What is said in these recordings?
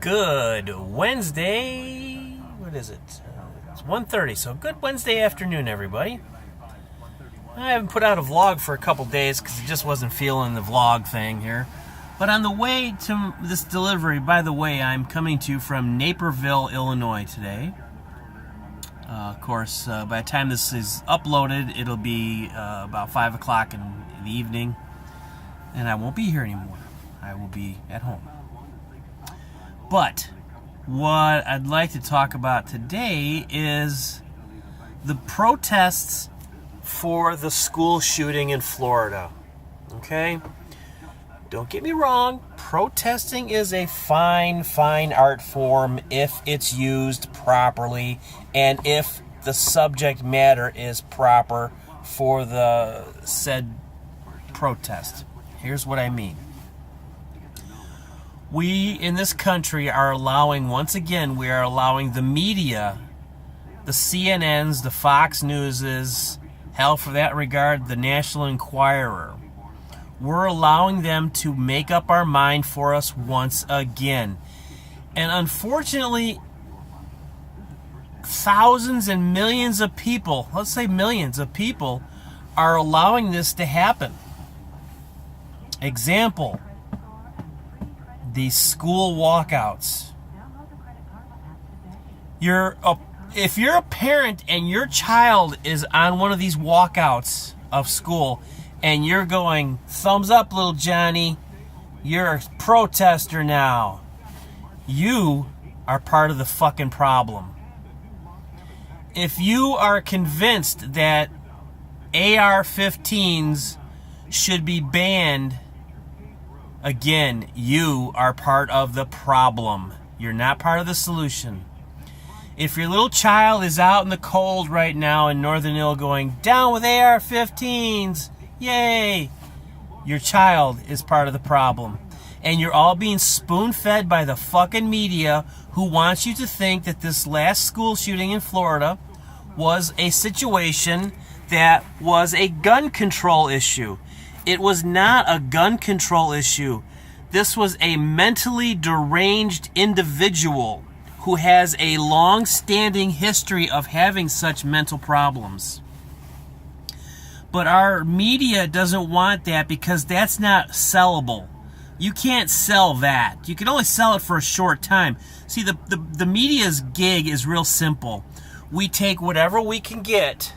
Good Wednesday. What is it? It's 1:30. So good Wednesday afternoon, everybody. I haven't put out a vlog for a couple days because I just wasn't feeling the vlog thing here. But on the way to this delivery, by the way, I'm coming to you from Naperville, Illinois today. Of course, by the time this is uploaded, it'll be about 5 o'clock in the evening. And I won't be here anymore. I will be at home. But what I'd like to talk about today is the protests for the school shooting in Florida. Okay? Don't get me wrong. Protesting is a fine art form if it's used properly and if the subject matter is proper for the said protest. Here's what I mean. We in this country are allowing, once again, we are allowing the media, the CNNs, the Fox Newses, hell, for that regard, the National Enquirer. We're allowing them to make up our mind for us once again. And unfortunately, thousands and millions of people, let's say millions of people, are allowing this to happen. Example, these school walkouts. If you're a parent and your child is on one of these walkouts of school and you're going, thumbs up, little Johnny, you're a protester now, you are part of the fucking problem. If you are convinced that AR-15s should be banned, again, you are part of the problem. You're not part of the solution. If your little child is out in the cold right now in Northern Illinois going, down with AR-15s, yay, your child is part of the problem. And you're all being spoon-fed by the fucking media who wants you to think that this last school shooting in Florida was a situation that was a gun control issue. It was not a gun control issue. This was a mentally deranged individual who has a long-standing history of having such mental problems. But our media doesn't want that because that's not sellable. You can't sell that. You can only sell it for a short time. See, the media's gig is real simple. We take whatever we can get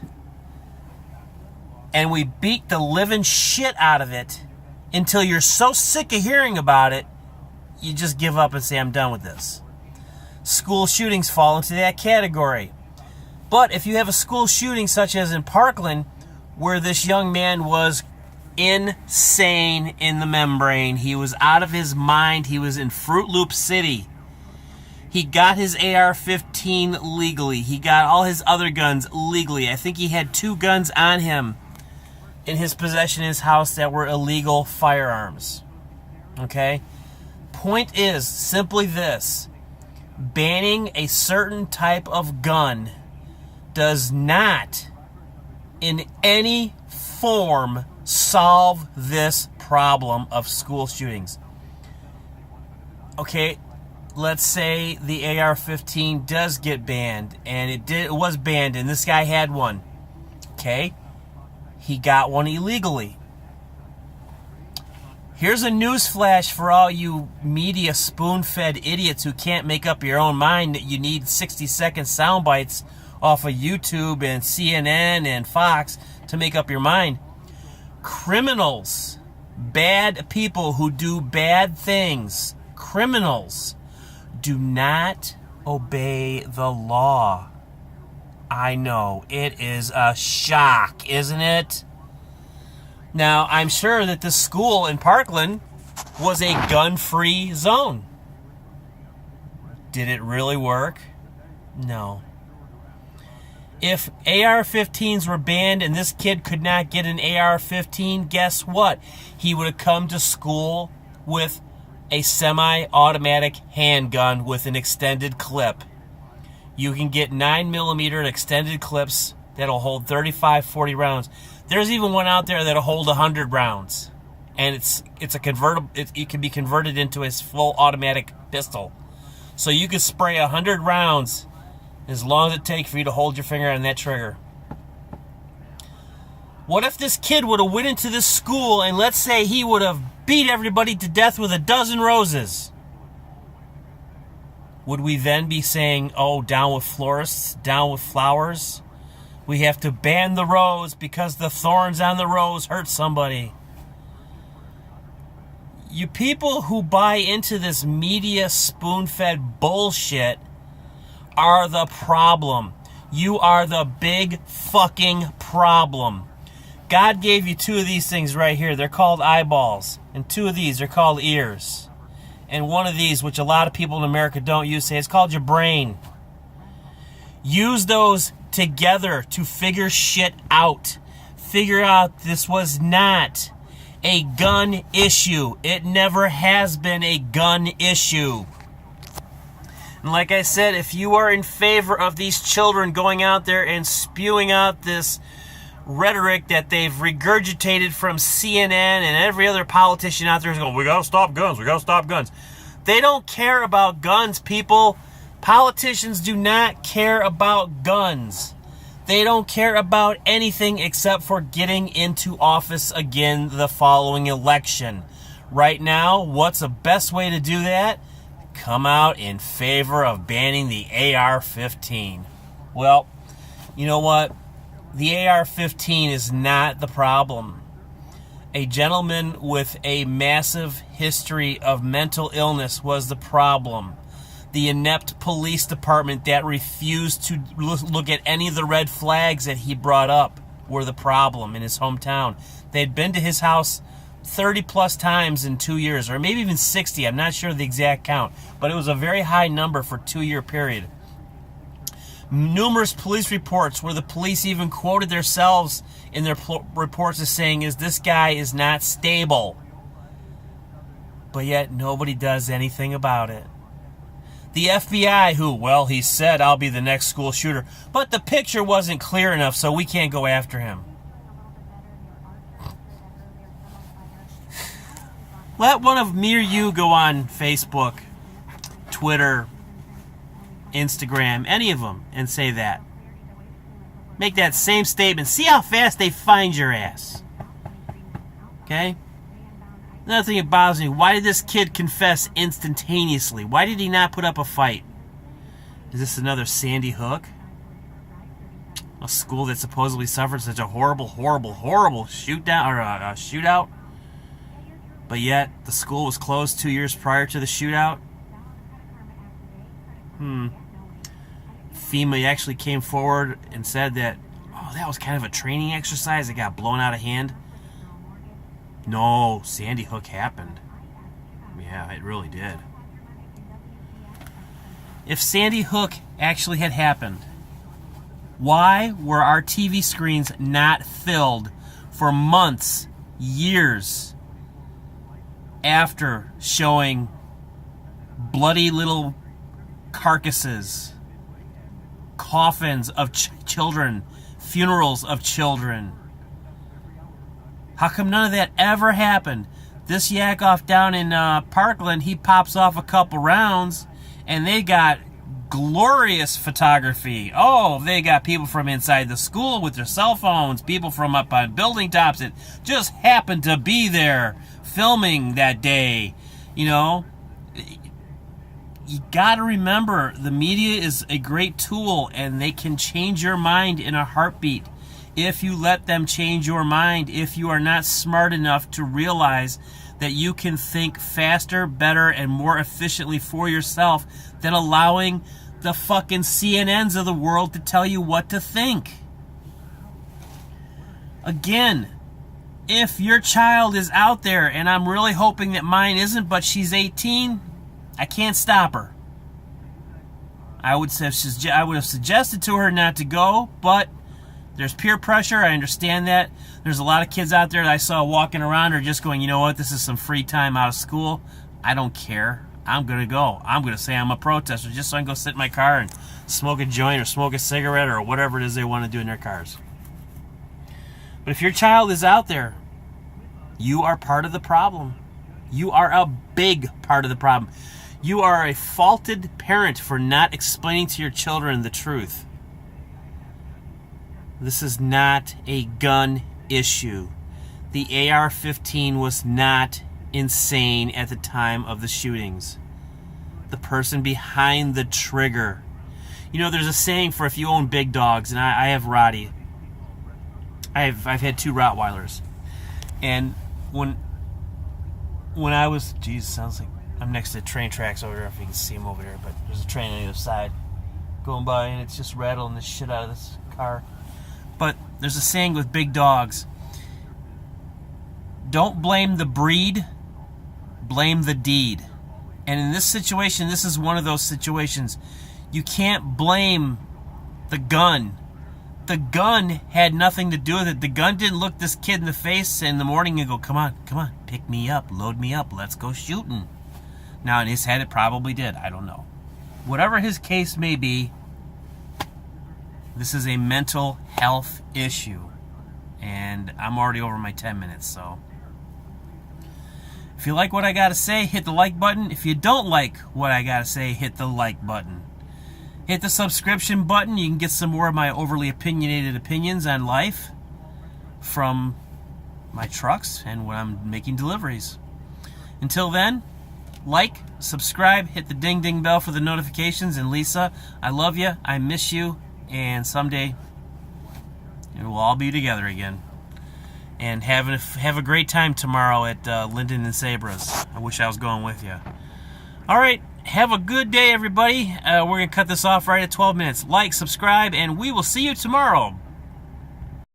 and we beat the living shit out of it until you're so sick of hearing about it, you just give up and say, I'm done with this. School shootings fall into that category. But if you have a school shooting such as in Parkland, where this young man was insane in the membrane, he was out of his mind, he was in Fruit Loop City. He got his AR-15 legally. He got all his other guns legally. I think he had 2 guns on him in his possession in his house that were illegal firearms. Okay? Point is simply this. Banning a certain type of gun does not in any form solve this problem of school shootings. Okay, let's say the AR-15 does get banned, and it was banned, and this guy had one. Okay? He got one illegally. Here's a news flash for all you media spoon-fed idiots who can't make up your own mind that you need 60-second sound bites off of YouTube and CNN and Fox to make up your mind. Criminals, bad people who do bad things, criminals, do not obey the law. I know, it is a shock, isn't it? Now, I'm sure that this school in Parkland was a gun-free zone. Did it really work? No. If AR-15s were banned and this kid could not get an AR-15, guess what? He would have come to school with a semi-automatic handgun with an extended clip. You can get 9mm extended clips that'll hold 35, 40 rounds. There's even one out there that'll hold 100 rounds. And it's a convertible. It can be converted into a full automatic pistol. So you could spray 100 rounds as long as it takes for you to hold your finger on that trigger. What if this kid would have went into this school and let's say he would have beat everybody to death with a dozen roses? Would we then be saying, oh, down with florists, down with flowers? We have to ban the rose because the thorns on the rose hurt somebody. You people who buy into this media spoon-fed bullshit are the problem. You are the big fucking problem. God gave you two of these things right here. They're called eyeballs. And two of these are called ears. And one of these, which a lot of people in America don't use, say it's called your brain. Use those together to figure shit out. Figure out this was not a gun issue. It never has been a gun issue. And like I said, if you are in favor of these children going out there and spewing out this rhetoric that they've regurgitated from CNN and every other politician out there is going, we gotta stop guns, we gotta stop guns. They don't care about guns, people. Politicians do not care about guns. They don't care about anything except for getting into office again the following election. Right now, what's the best way to do that? Come out in favor of banning the AR-15. Well, you know what? The AR-15 is not the problem. A gentleman with a massive history of mental illness was the problem. The inept police department that refused to look at any of the red flags that he brought up were the problem in his hometown. They'd been to his house 30 plus times in 2 years, or maybe even 60. I'm not sure the exact count, but it was a very high number for a 2-year period. Numerous police reports where the police even quoted themselves in their reports as saying, this guy is not stable. But yet nobody does anything about it. The FBI, he said, I'll be the next school shooter. But the picture wasn't clear enough, so we can't go after him. Let one of me or you go on Facebook, Twitter, Instagram, any of them, and say that. Make that same statement. See how fast they find your ass. Okay? Another thing that bothers me, why did this kid confess instantaneously? Why did he not put up a fight? Is this another Sandy Hook? A school that supposedly suffered such a horrible shootout? But yet, the school was closed 2 years prior to the shootout? FEMA actually came forward and said that, that was kind of a training exercise that got blown out of hand. No, Sandy Hook happened. Yeah, it really did. If Sandy Hook actually had happened, why were our TV screens not filled for months, years, after showing bloody little carcasses, coffins of children, funerals of children? How come none of that ever happened? This Yakov down in Parkland, he pops off a couple rounds, and they got glorious photography. Oh, they got people from inside the school with their cell phones, people from up on building tops that just happened to be there filming that day. You know, you got to remember, the media is a great tool, and they can change your mind in a heartbeat if you let them change your mind, if you are not smart enough to realize that you can think faster, better, and more efficiently for yourself than allowing the fucking CNNs of the world to tell you what to think. Again, if your child is out there, and I'm really hoping that mine isn't, but she's 18, I can't stop her. I would have suggested to her not to go, but there's peer pressure. I understand that. There's a lot of kids out there that I saw walking around are just going, you know what, this is some free time out of school. I don't care. I'm going to go. I'm going to say I'm a protester just so I can go sit in my car and smoke a joint or smoke a cigarette or whatever it is they want to do in their cars. But if your child is out there, you are part of the problem. You are a big part of the problem. You are a faulted parent for not explaining to your children the truth. This is not a gun issue. The AR-15 was not insane at the time of the shootings. The person behind the trigger. You know, there's a saying for if you own big dogs, and I have Roddy. I've had 2 Rottweilers. And when I was, geez, sounds like I'm next to train tracks over there, if you can see them over there, but there's a train on the other side going by, and it's just rattling the shit out of this car. But there's a saying with big dogs: don't blame the breed, blame the deed. And in this situation, this is one of those situations. You can't blame the gun. The gun had nothing to do with it. The gun didn't look this kid in the face in the morning and go, come on, pick me up, load me up, let's go shooting. Now, in his head, it probably did. I don't know. Whatever his case may be, this is a mental health issue. And I'm already over my 10 minutes, so. If you like what I got to say, hit the like button. If you don't like what I got to say, hit the like button. Hit the subscription button. You can get some more of my overly opinionated opinions on life from my trucks and when I'm making deliveries. Until then, like, subscribe, hit the ding ding bell for the notifications. And Lisa, I love you, I miss you, and someday we'll all be together again. And have a great time tomorrow at Linden and Sabra's. I wish I was going with you. All right, have a good day, everybody. We're going to cut this off right at 12 minutes. Like, subscribe, and we will see you tomorrow.